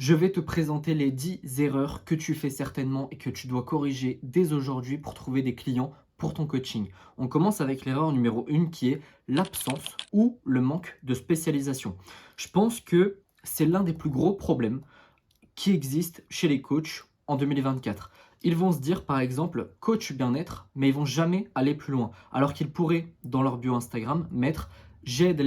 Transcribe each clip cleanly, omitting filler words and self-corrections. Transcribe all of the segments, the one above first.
Je vais te présenter les 10 erreurs que tu fais certainement et que tu dois corriger dès aujourd'hui pour trouver des clients pour ton coaching. On commence avec l'erreur numéro 1 qui est l'absence ou le manque de spécialisation. Je pense que c'est l'un des plus gros problèmes qui existent chez les coachs en 2024. Ils vont se dire par exemple coach bien-être, mais ils vont jamais aller plus loin. Alors qu'ils pourraient dans leur bio Instagram mettre j'aide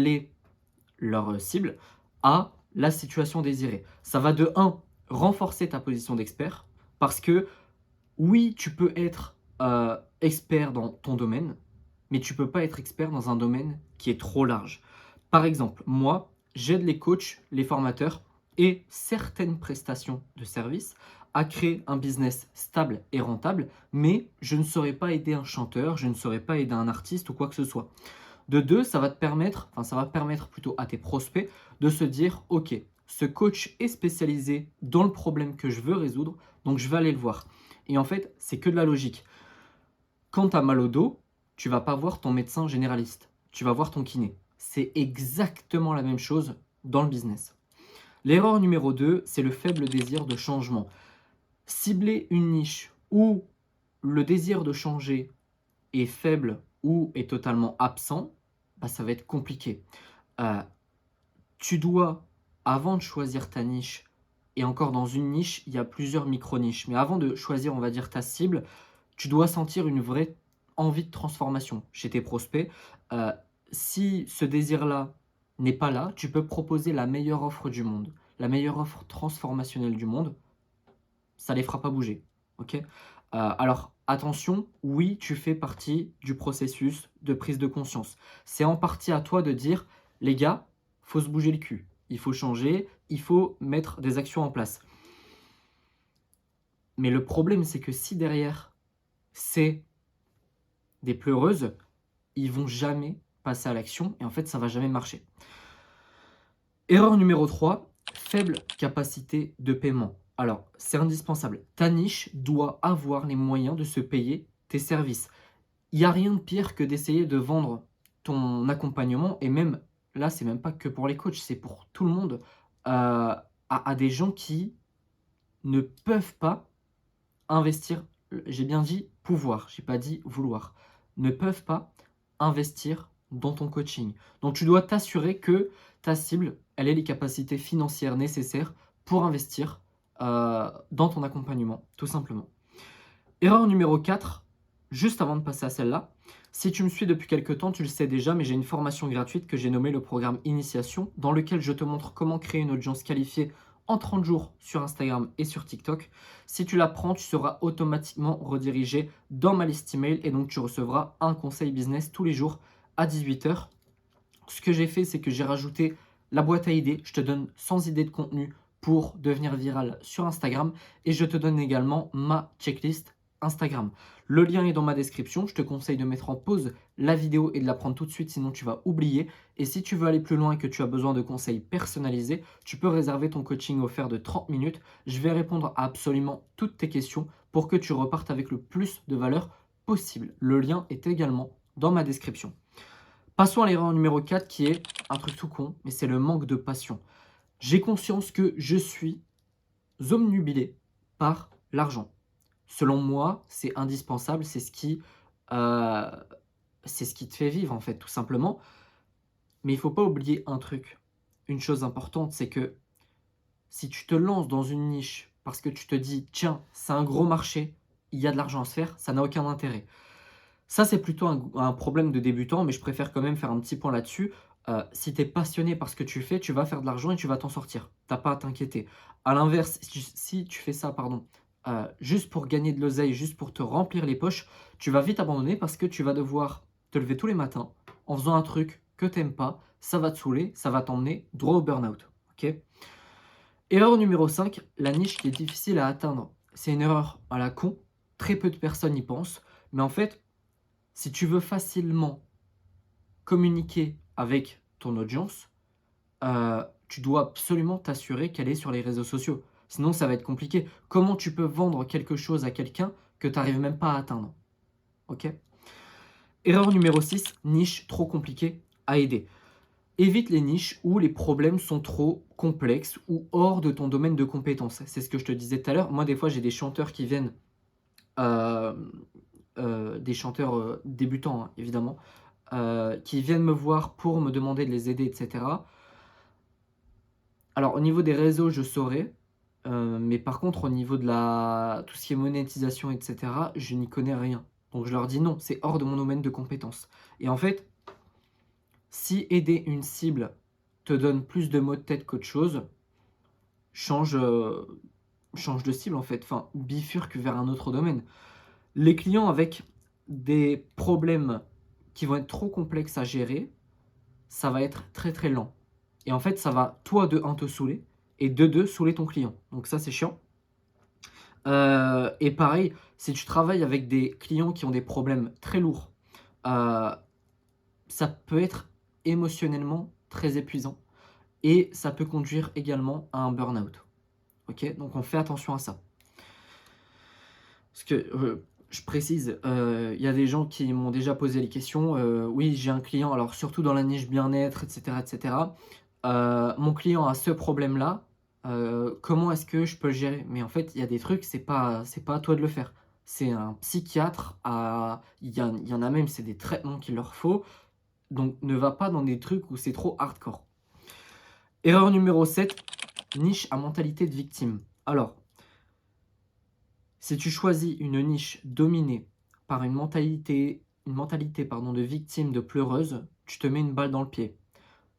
leur cible à la situation désirée. Ça va de un renforcer ta position d'expert parce que oui, tu peux être expert dans ton domaine, mais tu peux pas être expert dans un domaine qui est trop large. Par exemple, moi, j'aide les coachs, les formateurs et certaines prestations de services à créer un business stable et rentable, mais je ne saurais pas aider un chanteur, je ne saurais pas aider un artiste ou quoi que ce soit. De deux, ça va permettre plutôt à tes prospects de se dire, OK, ce coach est spécialisé dans le problème que je veux résoudre, donc je vais aller le voir. Et en fait, c'est que de la logique. Quand tu as mal au dos, tu vas pas voir ton médecin généraliste, tu vas voir ton kiné. C'est exactement la même chose dans le business. L'erreur numéro 2, c'est le faible désir de changement. Cibler une niche où le désir de changer est faible ou est totalement absent, bah, ça va être compliqué. Heu, Tu dois, avant de choisir ta niche et encore dans une niche, il y a plusieurs micro-niches, mais avant de choisir, on va dire, ta cible, tu dois sentir une vraie envie de transformation chez tes prospects. Heu, Si ce désir-là n'est pas là, tu peux proposer la meilleure offre du monde, la meilleure offre transformationnelle du monde, ça les fera pas bouger, OK? Alors attention, oui, tu fais partie du processus de prise de conscience. C'est en partie à toi de dire: «Les gars, faut se bouger le cul, il faut changer, il faut mettre des actions en place». Mais le problème, c'est que si derrière, c'est des pleureuses, ils vont jamais passer à l'action et en fait, ça va jamais marcher. Erreur numéro 3, faible capacité de paiement. Alors, c'est indispensable. Ta niche doit avoir les moyens de se payer tes services. Il y a rien de pire que d'essayer de vendre ton accompagnement et même là, c'est même pas que pour les coachs, c'est pour tout le monde, à des gens qui ne peuvent pas investir, j'ai bien dit pouvoir, j'ai pas dit vouloir, ne peuvent pas investir dans ton coaching. Donc tu dois t'assurer que ta cible, elle ait les capacités financières nécessaires pour investir, dans ton accompagnement, tout simplement. Erreur numéro 4, juste avant de passer à celle-là, si tu me suis depuis quelque temps, tu le sais déjà, mais j'ai une formation gratuite que j'ai nommée le programme Initiation, dans lequel je te montre comment créer une audience qualifiée en 30 jours sur Instagram et sur TikTok. Si tu la prends, tu seras automatiquement redirigé dans ma liste email et donc tu recevras un conseil business tous les jours à 18 h. Ce que j'ai fait, c'est que j'ai rajouté la boîte à idées. Je te donne 100 idées de contenu pour devenir viral sur Instagram et je te donne également ma checklist Instagram. Le lien est dans ma description. Je te conseille de mettre en pause la vidéo et de la prendre tout de suite, sinon tu vas oublier. Et si tu veux aller plus loin et que tu as besoin de conseils personnalisés, tu peux réserver ton coaching offert de 30 minutes. Je vais répondre à absolument toutes tes questions pour que tu repartes avec le plus de valeur possible. Le lien est également dans ma description. Passons à l'erreur numéro 4 qui est un truc tout con, mais c'est le manque de passion. J'ai conscience que je suis obnubilé par l'argent. Selon moi, c'est indispensable, heu, c'est ce qui te fait vivre en fait, tout simplement. Mais il faut pas oublier un truc, une chose importante, c'est que si tu te lances dans une niche parce que tu te dis: «Tiens, c'est un gros marché, il y a de l'argent à se faire», ça n'a aucun intérêt. Ça, c'est plutôt un problème de débutant, mais je préfère quand même faire un petit point là-dessus. Si tu es passionné par ce que tu fais, tu vas faire de l'argent et tu vas t'en sortir. Tu pas à t'inquiéter. À l'inverse, si tu fais ça, pardon, juste pour gagner de l'oseille, juste pour te remplir les poches, tu vas vite abandonner parce que tu vas devoir te lever tous les matins en faisant un truc que tu aimes pas. Ça va te saouler, ça va t'emmener droit au burn-out, OK? Erreur numéro 5, la niche qui est difficile à atteindre. C'est une erreur à la con, très peu de personnes y pensent, mais en fait, si tu veux facilement communiquer avec ton audience, tu dois absolument t'assurer qu'elle est sur les réseaux sociaux. Sinon, ça va être compliqué. Comment tu peux vendre quelque chose à quelqu'un que tu arrives même pas à atteindre? OK? Erreur numéro 6, niche trop compliquée à aider. Évite les niches où les problèmes sont trop complexes ou hors de ton domaine de compétences. C'est ce que je te disais tout à l'heure. Moi, des fois, j'ai des chanteurs qui viennent, hem, des chanteurs, débutants, hein, évidemment, qui viennent me voir pour me demander de les aider et cetera. Alors au niveau des réseaux, je saurais, mais par contre au niveau de la tout ce qui est monétisation et cetera, je n'y connais rien. Donc je leur dis: «Non, c'est hors de mon domaine de compétences» et en fait, si aider une cible te donne plus de maux de tête qu'autre chose, change, change de cible en fait, enfin bifurque vers un autre domaine. Les clients avec des problèmes qui vont être trop complexes à gérer, ça va être très, très lent et en fait, ça va toi de un te saouler et de 2 saouler ton client. Donc ça, c'est chiant. Et pareil, si tu travailles avec des clients qui ont des problèmes très lourds, heu, ça peut être émotionnellement très épuisant et ça peut conduire également à un burn-out. OK? Donc on fait attention à ça. Parce que, je précise, il y a des gens qui m'ont déjà posé les questions, «Oui, j'ai un client», alors surtout dans la niche bien-être et cetera et cetera. «Mon client a ce problème-là, comment est-ce que je peux le gérer?» Mais en fait, il y a des trucs, c'est pas à toi de le faire. C'est un psychiatre à il y en a même, c'est des traitements qu'il leur faut, donc ne va pas dans des trucs où c'est trop hardcore. Erreur numéro 7, niche à mentalité de victime. Alors, si tu choisis une niche dominée par une mentalité pardon, de victime, de pleureuse, tu te mets une balle dans le pied.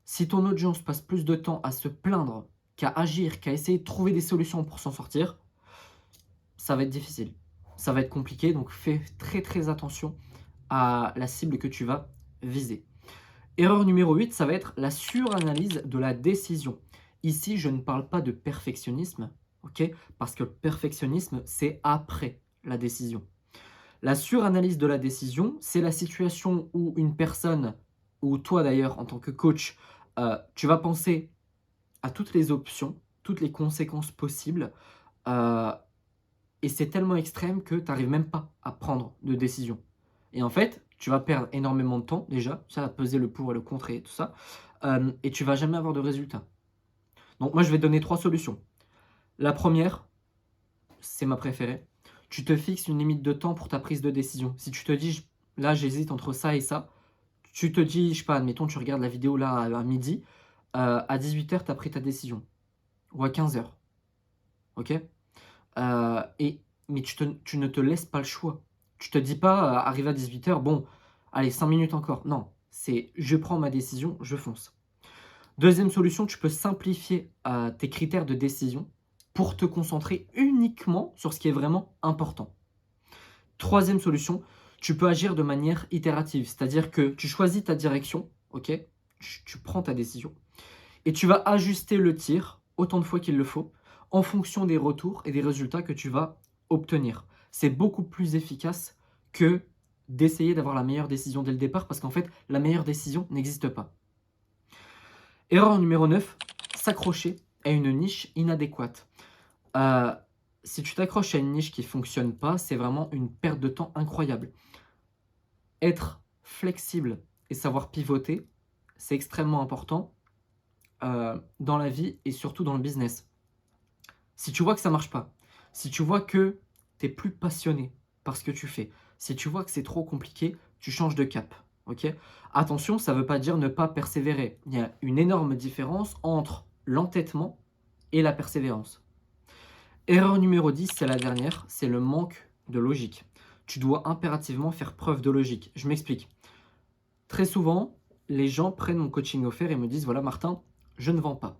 Si ton audience passe plus de temps à se plaindre qu'à agir, qu'à essayer de trouver des solutions pour s'en sortir, ça va être difficile. Ça va être compliqué, donc fais très très attention à la cible que tu vas viser. Erreur numéro 8, ça va être la suranalyse de la décision. Ici, je ne parle pas de perfectionnisme, ok? Parce que le perfectionnisme, c'est après la décision. La suranalyse de la décision, c'est la situation où une personne, ou toi d'ailleurs en tant que coach, tu vas penser à toutes les options, toutes les conséquences possibles, heu et c'est tellement extrême que tu n'arrives même pas à prendre de décision. Et en fait, tu vas perdre énormément de temps déjà, ça va peser le pour et le contre et tout ça, et tu vas jamais avoir de résultat. Donc moi, je vais te donner 3 solutions. La première, c'est ma préférée, tu te fixes une limite de temps pour ta prise de décision. Si tu te dis: «J Là, j'hésite entre ça et ça», tu te dis, je sais pas, admettons, tu regardes la vidéo là à 12:00, à 18:00, tu as pris ta décision ou à 15:00, OK? Et mais tu ne te laisses pas le choix. Tu te dis pas, arrivé à 18:00: «Bon, allez 5 minutes encore». Non, c'est: «Je prends ma décision, je fonce». Deuxième solution, tu peux simplifier, tes critères de décision pour te concentrer uniquement sur ce qui est vraiment important. Troisième solution, tu peux agir de manière itérative, c'est-à-dire que tu choisis ta direction, OK? Tu prends ta décision et tu vas ajuster le tir autant de fois qu'il le faut, en fonction des retours et des résultats que tu vas obtenir. C'est beaucoup plus efficace que d'essayer d'avoir la meilleure décision dès le départ parce qu'en fait, la meilleure décision n'existe pas. Erreur numéro 9, s'accrocher à une niche inadéquate. Heu, Si tu t'accroches à une niche qui ne fonctionne pas, c'est vraiment une perte de temps incroyable. Être flexible et savoir pivoter, c'est extrêmement important, dans la vie et surtout dans le business. Si tu vois que ça marche pas, si tu vois que tu es plus passionné par ce que tu fais, si tu vois que c'est trop compliqué, tu changes de cap, OK? Attention, ça ne veut pas dire ne pas persévérer. Il y a une énorme différence entre l'entêtement et la persévérance. Erreur numéro 10, c'est la dernière, c'est le manque de logique. Tu dois impérativement faire preuve de logique. Je m'explique. Très souvent, les gens prennent mon coaching offert et me disent: «Voilà Martin, je ne vends pas».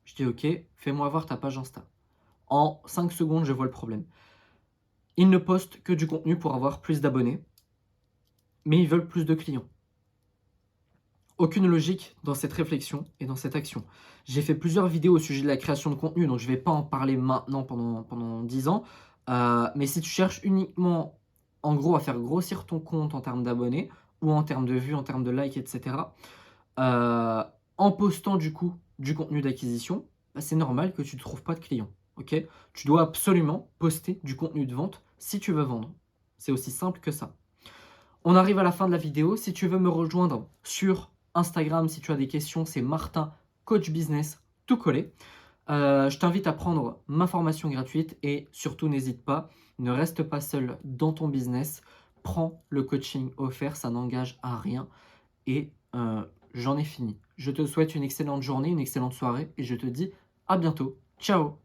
Je dis: «OK, fais-moi voir ta page Insta». En 5 secondes, je vois le problème. Ils ne postent que du contenu pour avoir plus d'abonnés, mais ils veulent plus de clients. Aucune logique dans cette réflexion et dans cette action. J'ai fait plusieurs vidéos au sujet de la création de contenu, donc je ne vais pas en parler maintenant pendant 10 ans. Mais si tu cherches uniquement, en gros, à faire grossir ton compte en termes d'abonnés ou en termes de vues, en termes de likes, et cetera, en postant du coup du contenu d'acquisition, bah, c'est normal que tu ne trouves pas de clients. OK? Tu dois absolument poster du contenu de vente si tu veux vendre. C'est aussi simple que ça. On arrive à la fin de la vidéo. Si tu veux me rejoindre sur Instagram, si tu as des questions, c'est Martin, coach business, tout collé. Je t'invite à prendre ma formation gratuite et surtout n'hésite pas, ne reste pas seul dans ton business, prends le coaching offert, ça n'engage à rien et j'en ai fini. Je te souhaite une excellente journée, une excellente soirée et je te dis à bientôt. Ciao!